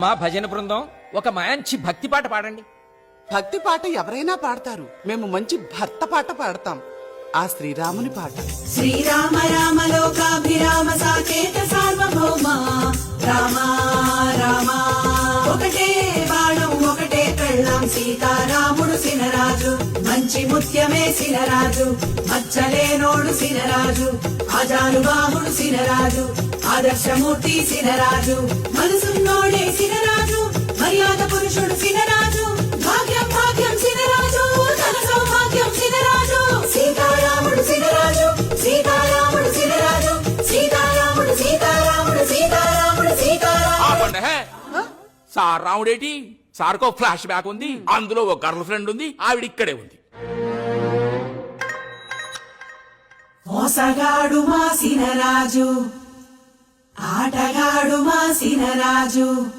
మా భజన బృందం ఒక మంచి భక్తి పాట పాడండి. భక్తి పాట ఎవరైనా పాడతారు. మేము మంచి భర్త పాట పాడతాం. ఆ శ్రీరాముని పాట. శ్రీరామ రామ లోకాభిరామ సాకేత సార్వభౌమ రామ రామ ఒకటే బాణం ఒకటే పెళ్ళాం సీతారాముడు సినరాజు మంచి ముత్యమే సినరాజు మచ్చలేనోడు సినరాజు ఆజానుబాహుడు సినరాజు ఆదర్శమూర్తి సినరాజు మనసున్నోడే సినరాజు మర్యాద పురుషుడు సినరాజు భాగ్యం భాగ్యం సినరాజు ధన సౌభాగ్యం సినరాజు సీతారాముడు సినరాజు సీతారాముడు సినరాజు సీతారాముడు సీతారాముడు సీతారాముడు సీతారాముడు. సార్ రాముడేటి సార్కో ఫ్లాష్ బ్యాక్ ఉంది, అందులో ఒక గర్ల్ ఫ్రెండ్ ఉంది, ఆవిడ ఇక్కడే ఉంది. మోసగాడు మా సినరాజు ఆటగాడు మా సినరాజు